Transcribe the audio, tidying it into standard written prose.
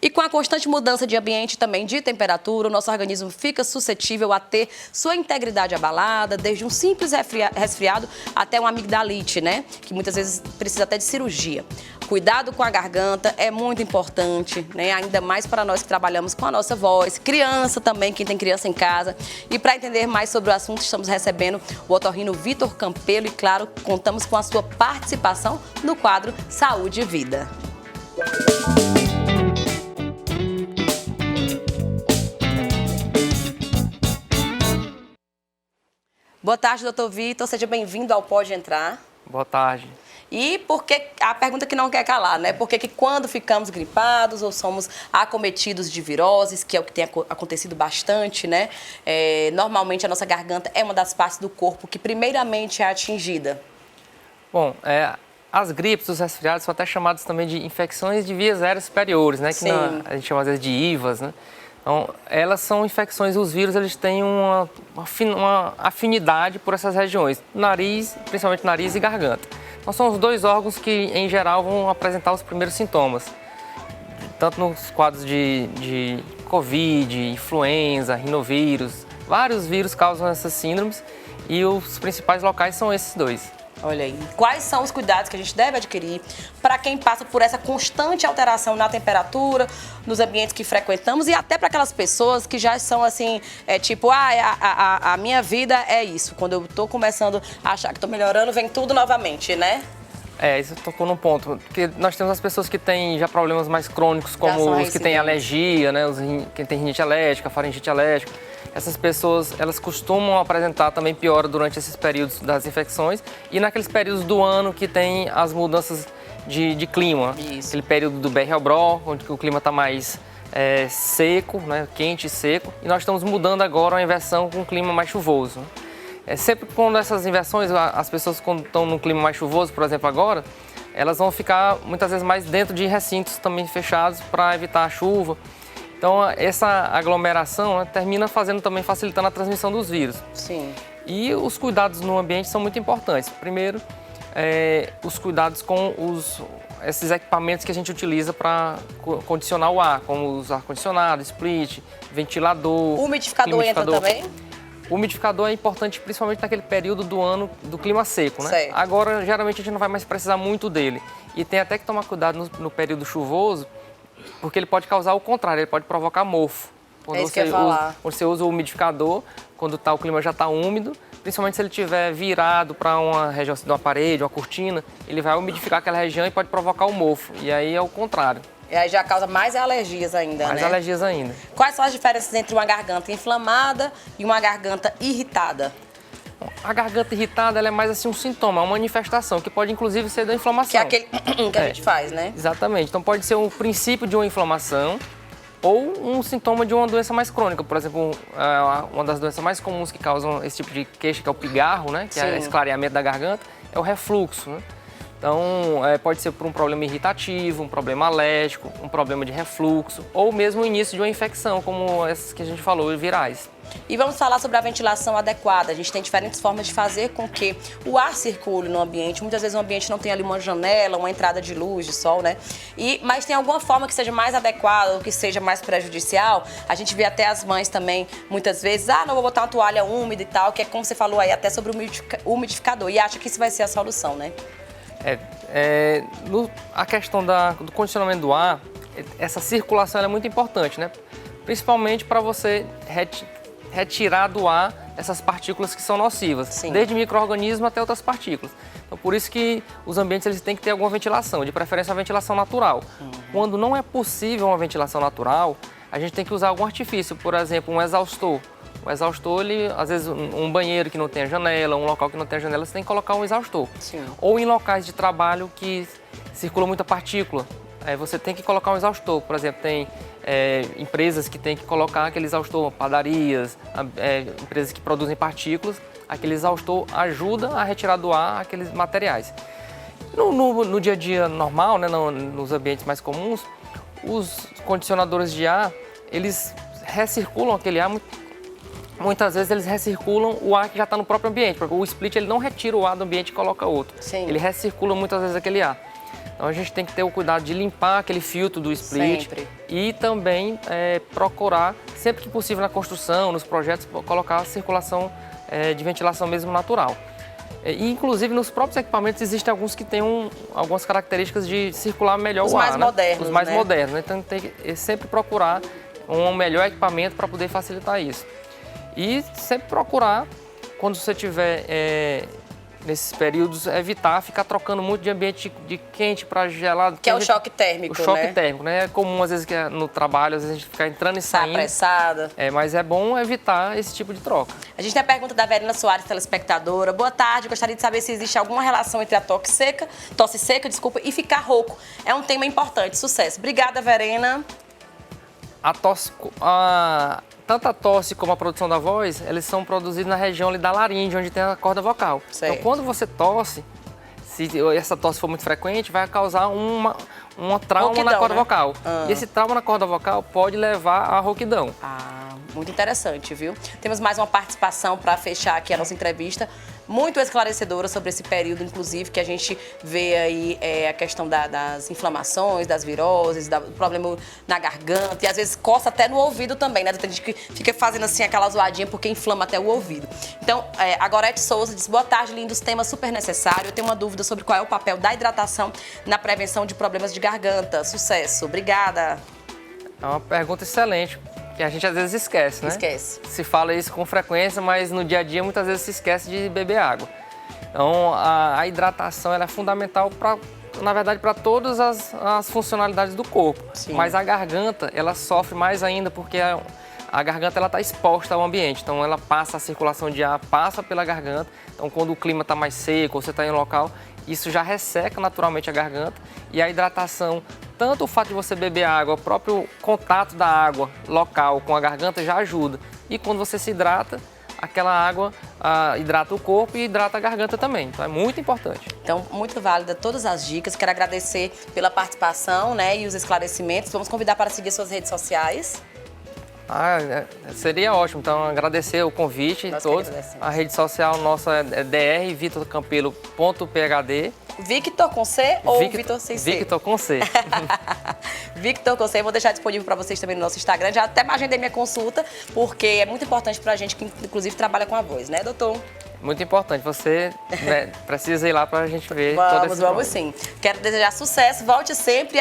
E com a constante mudança de ambiente também de temperatura, o nosso organismo fica suscetível a ter sua integridade abalada, desde um simples resfriado até uma amigdalite, né? Que muitas vezes precisa até de cirurgia. Cuidado com a garganta é muito importante, né? Ainda mais para nós que trabalhamos com a nossa voz, criança também, quem tem criança em casa. E para entender mais sobre o assunto, estamos recebendo o otorrino Vitor Campelo e, claro, contamos com a sua participação no quadro Saúde e Vida. Boa tarde, doutor Vitor. Seja bem-vindo ao Pode Entrar. Boa tarde. E porque a pergunta que não quer calar, né? Por que quando ficamos gripados ou somos acometidos de viroses, que é o que tem acontecido bastante, né? Normalmente a nossa garganta é uma das partes do corpo que primeiramente é atingida. Bom, as gripes, os resfriados são até chamados também de infecções de vias aéreas superiores, né? Que a gente chama às vezes de IVAs, né? Então, elas são infecções, os vírus, eles têm uma afinidade por essas regiões, nariz, principalmente nariz e garganta. Então, são os dois órgãos que, em geral, vão apresentar os primeiros sintomas, tanto nos quadros de Covid, influenza, rinovírus, vários vírus causam essas síndromes e os principais locais são esses dois. Olha aí, quais são os cuidados que a gente deve adquirir para quem passa por essa constante alteração na temperatura, nos ambientes que frequentamos e até para aquelas pessoas que já são assim, a minha vida é isso. Quando eu estou começando a achar que estou melhorando, vem tudo novamente, né? Isso tocou num ponto, porque nós temos as pessoas que têm já problemas mais crônicos, como os que têm alergia, né? Quem tem rinite alérgica, faringite alérgica. Essas pessoas, elas costumam apresentar também piora durante esses períodos das infecções e naqueles períodos do ano que tem as mudanças de clima. Isso. Aquele período do BR-Bró, onde o clima está mais seco, né? Quente e seco. E nós estamos mudando agora uma inversão com um clima mais chuvoso. Sempre quando essas inversões, as pessoas quando estão num clima mais chuvoso, por exemplo agora, elas vão ficar muitas vezes mais dentro de recintos também fechados para evitar a chuva. Então, essa aglomeração, né, termina facilitando a transmissão dos vírus. Sim. E os cuidados no ambiente são muito importantes. Primeiro, os cuidados com esses equipamentos que a gente utiliza para condicionar o ar, como os ar-condicionado, split, ventilador. O umidificador entra também? O umidificador é importante principalmente naquele período do ano do clima seco, né? Certo. Agora, geralmente, a gente não vai mais precisar muito dele. E tem até que tomar cuidado no período chuvoso, porque ele pode causar o contrário, ele pode provocar mofo. Quando você usa o umidificador, quando o clima já está úmido, principalmente se ele estiver virado para uma região de uma parede, uma cortina, ele vai umidificar aquela região e pode provocar o mofo. E aí é o contrário. E aí já causa mais alergias ainda, mais alergias ainda. Quais são as diferenças entre uma garganta inflamada e uma garganta irritada? A garganta irritada ela é mais assim um sintoma, uma manifestação, que pode inclusive ser da inflamação. Que é aquele que a gente faz, né? Exatamente. Então pode ser um princípio de uma inflamação ou um sintoma de uma doença mais crônica. Por exemplo, uma das doenças mais comuns que causam esse tipo de queixa, que é o pigarro, né? Que é esclareamento da garganta, é o refluxo, né? Então, pode ser por um problema irritativo, um problema alérgico, um problema de refluxo, ou mesmo o início de uma infecção, como essas que a gente falou, virais. E vamos falar sobre a ventilação adequada. A gente tem diferentes formas de fazer com que o ar circule no ambiente. Muitas vezes o ambiente não tem ali uma janela, uma entrada de luz, de sol, né? Mas tem alguma forma que seja mais adequada ou que seja mais prejudicial? A gente vê até as mães também, muitas vezes, não vou botar uma toalha úmida e tal, que é como você falou aí, até sobre o umidificador. E acha que isso vai ser a solução, né? A questão do condicionamento do ar, essa circulação é muito importante, né? Principalmente para você retirar do ar essas partículas que são nocivas, desde micro-organismos até outras partículas. Então, por isso que os ambientes eles têm que ter alguma ventilação, de preferência a ventilação natural. Quando não é possível uma ventilação natural, a gente tem que usar algum artifício, por exemplo, um exaustor. O exaustor, às vezes, um banheiro que não tenha janela, um local que não tenha janela, você tem que colocar um exaustor. Sim. Ou em locais de trabalho que circula muita partícula, você tem que colocar um exaustor. Por exemplo, tem empresas que têm que colocar aquele exaustor, padarias, empresas que produzem partículas, aquele exaustor ajuda a retirar do ar aqueles materiais. No dia a dia normal, né, nos ambientes mais comuns, os condicionadores de ar, eles recirculam aquele ar. Muitas vezes eles recirculam o ar que já está no próprio ambiente, porque o split ele não retira o ar do ambiente e coloca outro. Sim. Ele recircula muitas vezes aquele ar. Então a gente tem que ter o cuidado de limpar aquele filtro do split. Sempre. E também procurar, sempre que possível na construção, nos projetos, colocar a circulação de ventilação mesmo natural. E, inclusive, nos próprios equipamentos existem alguns que têm algumas características de circular melhor o ar. Mais modernos, Os mais né? modernos. Então tem que sempre procurar um melhor equipamento para poder facilitar isso. E sempre procurar, quando você tiver nesses períodos, evitar ficar trocando muito de ambiente de quente para gelado. Que é o choque térmico, O choque né? térmico, né? É comum, às vezes, que no trabalho, às vezes a gente fica entrando e saindo. Apressada. Mas é bom evitar esse tipo de troca. A gente tem a pergunta da Verena Soares, telespectadora. Boa tarde, gostaria de saber se existe alguma relação entre a tosse seca, e ficar rouco. É um tema importante. Sucesso. Obrigada, Verena. Tanto a tosse como a produção da voz, eles são produzidos na região ali da laringe, onde tem a corda vocal. Certo. Então, quando você tosse, se essa tosse for muito frequente, vai causar uma trauma Rouquidão, na corda né? vocal. E esse trauma na corda vocal pode levar à rouquidão. Muito interessante, viu? Temos mais uma participação para fechar aqui a nossa entrevista, muito esclarecedora sobre esse período, inclusive, que a gente vê aí a questão das inflamações, das viroses, do problema na garganta e às vezes coça até no ouvido também, né? Tem gente que fica fazendo assim aquela zoadinha porque inflama até o ouvido. Então, a Gorete Souza diz, boa tarde, lindos, tema super necessário. Eu tenho uma dúvida sobre qual é o papel da hidratação na prevenção de problemas de garganta. Sucesso. Obrigada. É uma pergunta excelente, que a gente às vezes esquece, né? Esquece. Se fala isso com frequência, mas no dia a dia muitas vezes se esquece de beber água. Então, a hidratação ela é fundamental na verdade, para todas as funcionalidades do corpo. Sim. Mas a garganta, ela sofre mais ainda porque a garganta ela está exposta ao ambiente. Então, ela passa a circulação de ar, passa pela garganta. Então, quando o clima está mais seco, você está em um local, isso já resseca naturalmente a garganta. E a hidratação, tanto o fato de você beber água, o próprio contato da água local com a garganta já ajuda. E quando você se hidrata, aquela água hidrata o corpo e hidrata a garganta também. Então é muito importante. Então, muito válida todas as dicas. Quero agradecer pela participação, né, e os esclarecimentos. Vamos convidar para seguir suas redes sociais. Seria ótimo. Então, agradecer o convite de todos. A rede social nossa é drvitorcampelo.phd. Victor com C ou Victor sem C? Victor com C. Victor com C. Vou deixar disponível para vocês também no nosso Instagram. Já até agendei minha consulta, porque é muito importante para a gente que, inclusive, trabalha com a voz, né, doutor? Muito importante. Você precisa ir lá para a gente ver. Vamos sim. Quero desejar sucesso. Volte sempre.